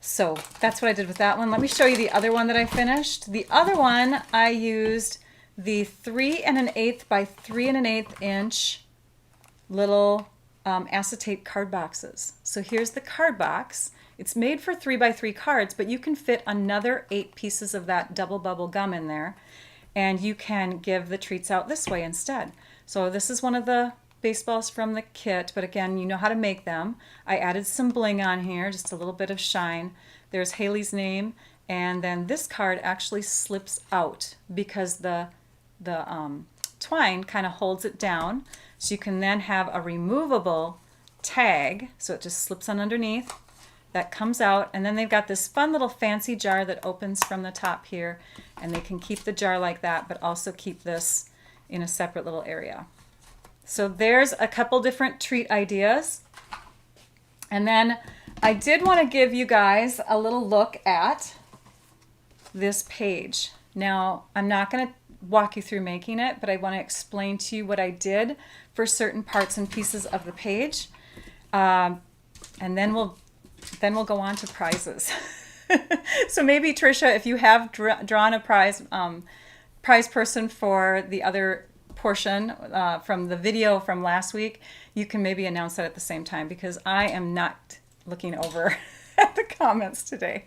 So that's what I did with that one. Let me show you the other one that I finished. The other one, I used the 3 1/8 by 3 1/8 inch little acetate card boxes. So here's the card box. It's made for 3 by 3 cards, but you can fit another 8 pieces of that double bubble gum in there, and you can give the treats out this way instead. So this is one of the baseballs from the kit, but again, you know how to make them. I added some bling on here, just a little bit of shine. There's Haley's name, and then this card actually slips out because the twine kind of holds it down. So you can then have a removable tag, so it just slips on underneath. That comes out, and then they've got this fun little fancy jar that opens from the top here, and they can keep the jar like that, but also keep this in a separate little area. So there's a couple different treat ideas. And then I did want to give you guys a little look at this page. Now, I'm not going to walk you through making it, but I want to explain to you what I did for certain parts and pieces of the page. And then we'll go on to prizes. So maybe, Tricia, if you have drawn a prize person for the other portion from the video from last week, you can maybe announce that at the same time, because I am not looking over at the comments today.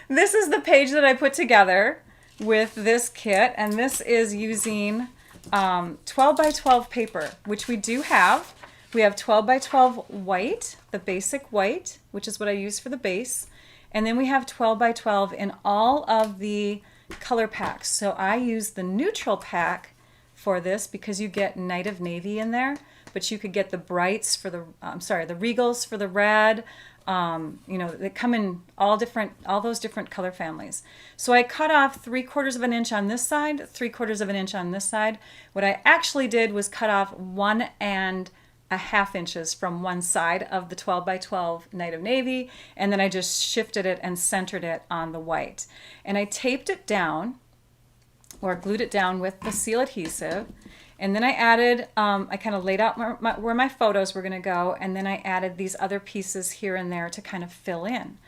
This is the page that I put together with this kit, and this is using 12 by 12 paper, which we do have. We have 12 by 12 white, the basic white, which is what I use for the base. And then we have 12 by 12 in all of the color packs. So I use the neutral pack for this because you get Night of Navy in there, but you could get the brights for the, the regals for the red. You know, they come in all those different color families. So I cut off 3/4 of an inch on this side, 3/4 of an inch on this side. What I actually did was cut off 1.5 inches from one side of the 12 by 12 Night of Navy, and then I just shifted it and centered it on the white. And I taped it down, or glued it down with the seal adhesive. And then I added, I kind of laid out where my photos were going to go, and then I added these other pieces here and there to kind of fill in.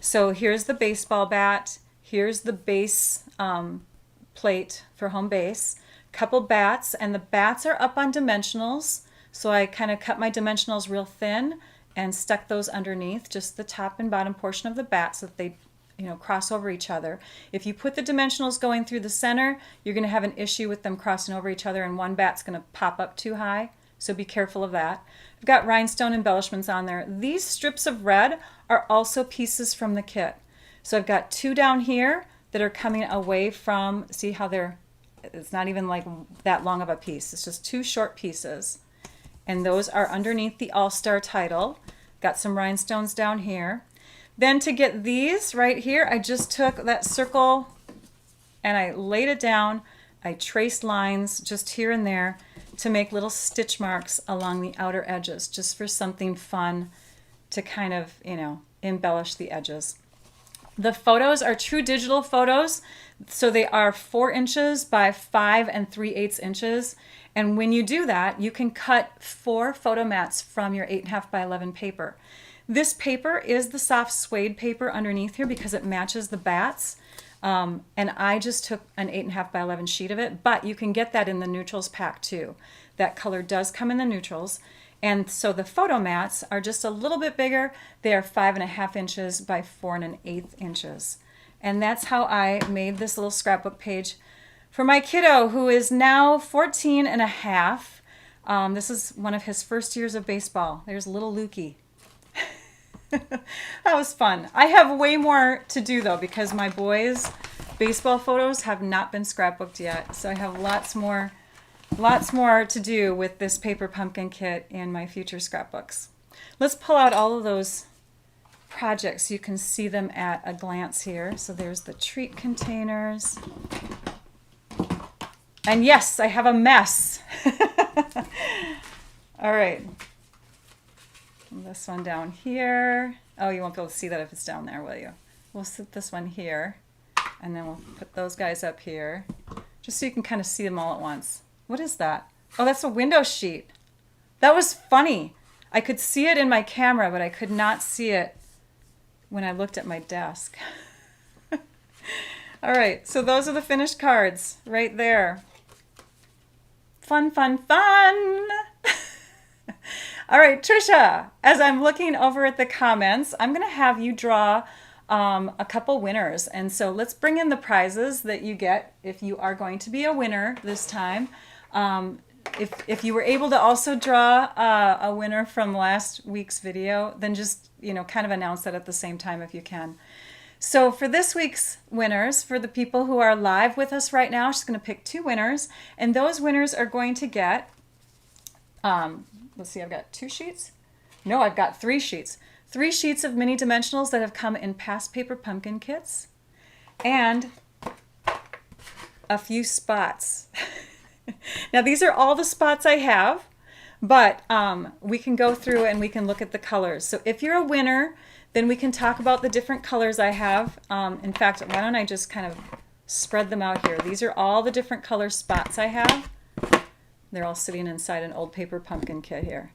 So here's the baseball bat, here's the base plate for home base, couple bats, and the bats are up on dimensionals. So I kind of cut my dimensionals real thin and stuck those underneath, just the top and bottom portion of the bat, so that they, you know, cross over each other. If you put the dimensionals going through the center, you're going to have an issue with them crossing over each other, and one bat's going to pop up too high, so be careful of that. I've got rhinestone embellishments on there. These strips of red are also pieces from the kit. So I've got 2 down here that are coming away from, see how it's not even like that long of a piece. It's just 2 short pieces. And those are underneath the All-Star title. Got some rhinestones down here. Then to get these right here, I just took that circle and I laid it down. I traced lines just here and there to make little stitch marks along the outer edges, just for something fun to kind of, you know, embellish the edges. The photos are true digital photos, so they are 4 inches by 5 3/8 inches. And when you do that, you can cut 4 photo mats from your 8.5 by 11 paper. This paper is the soft suede paper underneath here because it matches the bats. And I just took an 8.5 by 11 sheet of it, but you can get that in the neutrals pack too. That color does come in the neutrals. And so the photo mats are just a little bit bigger. They are 5.5 inches by 4 1/8 inches. And that's how I made this little scrapbook page for my kiddo, who is now 14 and a half. This is one of his first years of baseball. There's little Lukey. That was fun. I have way more to do though, because my boys' baseball photos have not been scrapbooked yet. So I have lots more to do with this paper pumpkin kit in my future scrapbooks. Let's pull out all of those projects so you can see them at a glance here. So there's the treat containers. And yes, I have a mess. All right. This one down here. Oh, you won't be able to see that if it's down there, will you? We'll sit this one here, and then we'll put those guys up here, just so you can kind of see them all at once. What is that? Oh, that's a window sheet. That was funny. I could see it in my camera, but I could not see it when I looked at my desk. All right, so those are the finished cards right there. Fun, fun, fun. All right, Trisha, as I'm looking over at the comments, I'm going to have you draw a couple winners. And so let's bring in the prizes that you get if you are going to be a winner this time. If you were able to also draw a winner from last week's video, then just, kind of announce that at the same time if you can. So for this week's winners, for the people who are live with us right now, she's going to pick 2 winners, and those winners are going to get, let's see, I've got 2 sheets? No, I've got 3 sheets. 3 sheets of mini dimensionals that have come in past paper pumpkin kits, and a few spots. Now these are all the spots I have, but we can go through and we can look at the colors. So if you're a winner, then we can talk about the different colors I have. In fact, why don't I just kind of spread them out here. These are all the different color spots I have. They're all sitting inside an old paper pumpkin kit here.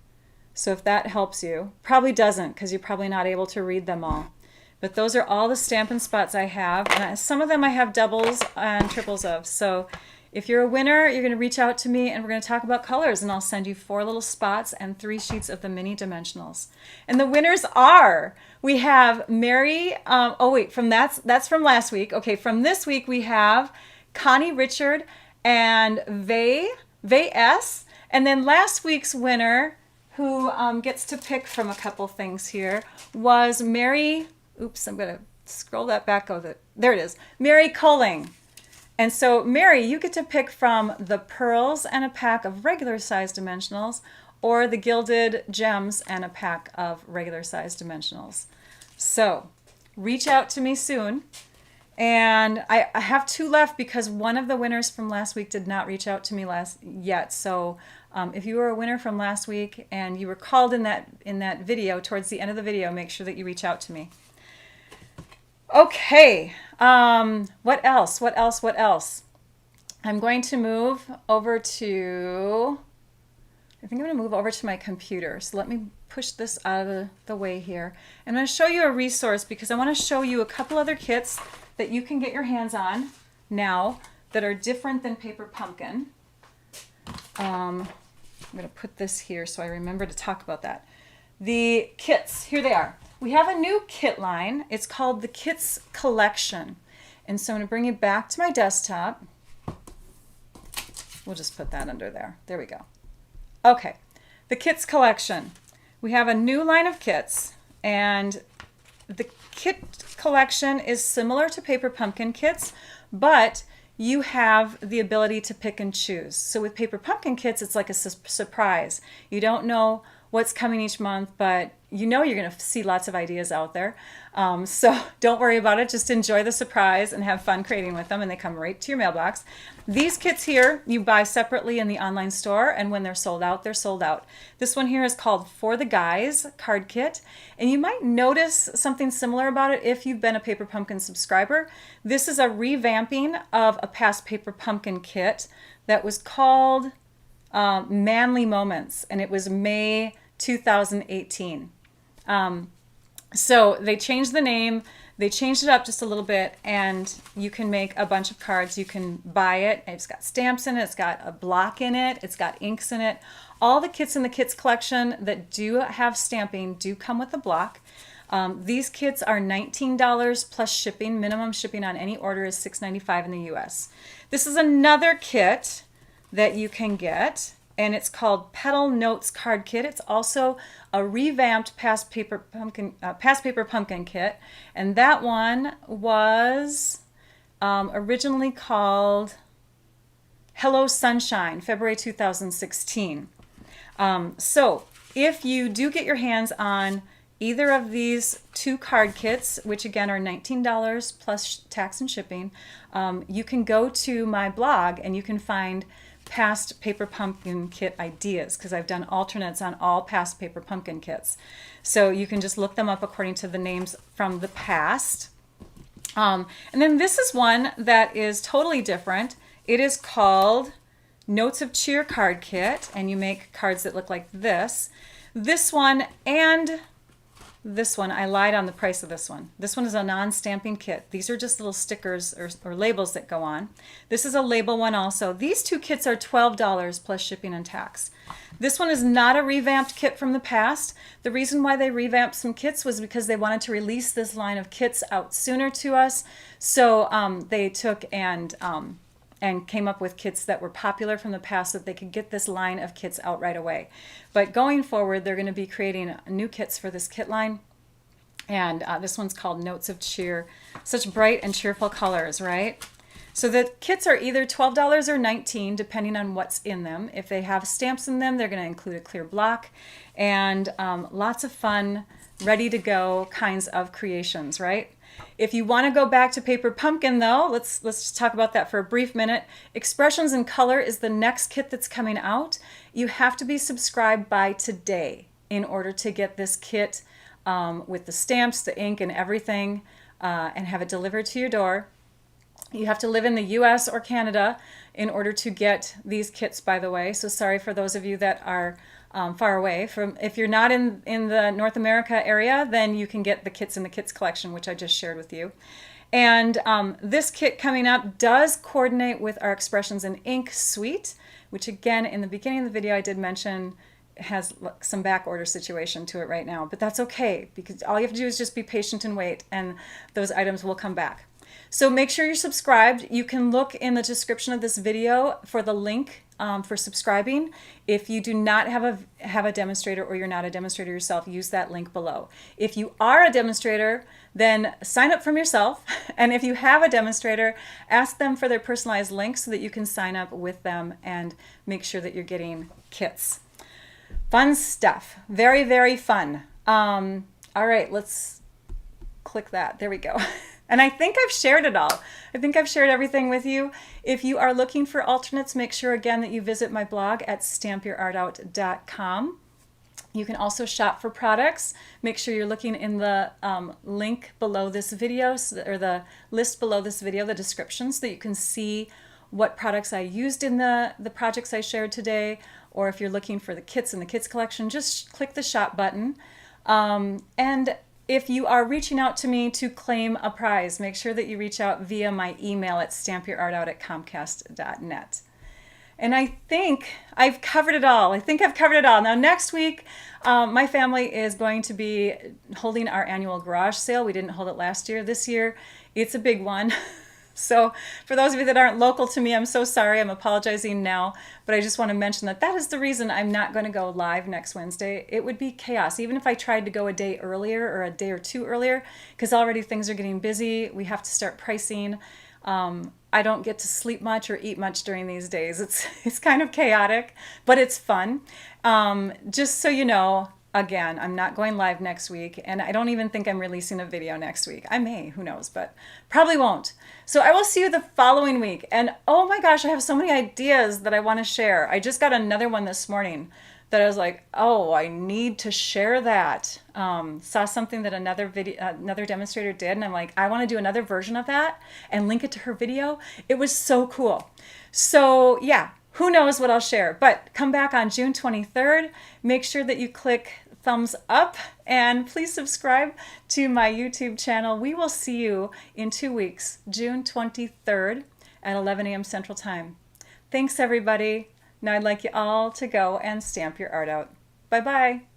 So if that helps you, probably doesn't because you're probably not able to read them all. But those are all the Stampin' Spots I have. And some of them I have doubles and triples of. So if you're a winner, you're going to reach out to me and we're going to talk about colors, and I'll send you 4 little spots and 3 sheets of the mini dimensionals. And the winners are, we have Mary, oh wait, that's from last week. Okay, from this week we have Connie Richard and Vay S. And then last week's winner, who gets to pick from a couple things here, was Mary, oops, I'm going to scroll that back over, there it is, Mary Colling. And so, Mary, you get to pick from the pearls and a pack of regular size dimensionals, or the gilded gems and a pack of regular size dimensionals. So, reach out to me soon. And I have 2 left because one of the winners from last week did not reach out to me yet. So, if you were a winner from last week and you were called in that video, towards the end of the video, make sure that you reach out to me. Okay, what else? I'm going to move over to, I think I'm going to move over to my computer. So let me push this out of the way here. I'm going to show you a resource because I want to show you a couple other kits that you can get your hands on now that are different than Paper Pumpkin. I'm going to put this here so I remember to talk about that. The kits, here they are. We have a new kit line. It's called the Kits Collection. And so I'm going to bring it back to my desktop. We'll just put that under there. There we go. Okay, the Kits Collection. We have a new line of kits, and the kit collection is similar to Paper Pumpkin kits, but you have the ability to pick and choose. So with Paper Pumpkin kits, it's like a surprise. You don't know what's coming each month, but you know you're going to see lots of ideas out there. So don't worry about it. Just enjoy the surprise and have fun creating with them, and they come right to your mailbox. These kits here, you buy separately in the online store, and when they're sold out, they're sold out. This one here is called For the Guys card kit, and you might notice something similar about it if you've been a Paper Pumpkin subscriber. This is a revamping of a past Paper Pumpkin kit that was called Manly Moments, and it was May 2018. So they changed the name, they changed it up just a little bit, and you can make a bunch of cards. You can buy it. It's got stamps in it, it's got a block in it, it's got inks in it. All the kits in the kits collection that do have stamping do come with a block. These kits are $19 plus shipping. Minimum shipping on any order is $6.95 in the US. This is another kit that you can get, and it's called Petal Notes Card Kit. It's also a revamped past paper pumpkin kit, and that one was originally called Hello Sunshine, February 2016. So if you do get your hands on either of these two card kits, which again are $19 plus tax and shipping, you can go to my blog and you can find past paper pumpkin kit ideas, because I've done alternates on all past paper pumpkin kits. So you can just look them up according to the names from the past. And then this is one that is totally different. It is called Notes of Cheer Card Kit, and you make cards that look like this. This one and this one, I lied on the price of this one. This one is a non-stamping kit. These are just little stickers or labels that go on. This is a label one also. These two kits are $12 plus shipping and tax. This one is not a revamped kit from the past. The reason why they revamped some kits was because they wanted to release this line of kits out sooner to us. So they took and came up with kits that were popular from the past so that they could get this line of kits out right away. But going forward, they're going to be creating new kits for this kit line. And this one's called Notes of Cheer. Such bright and cheerful colors, right? So the kits are either $12 or $19, depending on what's in them. If they have stamps in them, they're going to include a clear block and lots of fun, ready to go kinds of creations, right? If you want to go back to paper pumpkin though, let's just talk about that for a brief minute. Expressions in Color is the next kit that's coming out. You have to be subscribed by today in order to get this kit with the stamps, the ink, and everything, and have it delivered to your door. You have to live in the US or Canada in order to get these kits, by the way. So sorry for those of you that are far away. If you're not in the North America area, then you can get the kits in the kits collection, which I just shared with you. And this kit coming up does coordinate with our Expressions in Ink suite, which again, in the beginning of the video, I did mention has some back order situation to it right now, but that's okay, because all you have to do is just be patient and wait, and those items will come back. So make sure you're subscribed. You can look in the description of this video for the link for subscribing. If you do not have a demonstrator, or you're not a demonstrator yourself, use that link below. If you are a demonstrator, then sign up from yourself. And if you have a demonstrator, ask them for their personalized link so that you can sign up with them and make sure that you're getting kits. Fun stuff. Very, very fun. All right, let's click that. There we go. And I think I've shared it all. I think I've shared everything with you. If you are looking for alternates, make sure again that you visit my blog at stampyourartout.com. You can also shop for products. Make sure you're looking in the link below this video, or the list below this video, the description, so that you can see what products I used in the projects I shared today. Or if you're looking for the kits in the kits collection, just click the shop button. And if you are reaching out to me to claim a prize, make sure that you reach out via my email at stampyourartout@comcast.net. And I think I've covered it all. Now next week, my family is going to be holding our annual garage sale. We didn't hold it last year. This year, it's a big one. So for those of you that aren't local to me, I'm so sorry. I'm apologizing now, but I just want to mention that is the reason I'm not going to go live next Wednesday. It would be chaos, even if I tried to go a day earlier or a day or two earlier, because already things are getting busy. We have to start pricing. I don't get to sleep much or eat much during these days. It's kind of chaotic, but it's fun. Just so you know, again, I'm not going live next week, and I don't even think I'm releasing a video next week. I may, who knows, but probably won't. So I will see you the following week. And oh my gosh, I have so many ideas that I want to share. I just got another one this morning that I was like, oh, I need to share that. Saw something that another demonstrator did, and I'm like, I want to do another version of that and link it to her video. It was so cool. So yeah. Who knows what I'll share, but come back on June 23rd. Make sure that you click thumbs up, and please subscribe to my YouTube channel. We will see you in 2 weeks, June 23rd at 11 a.m. Central Time. Thanks, everybody. Now I'd like you all to go and stamp your art out. Bye-bye.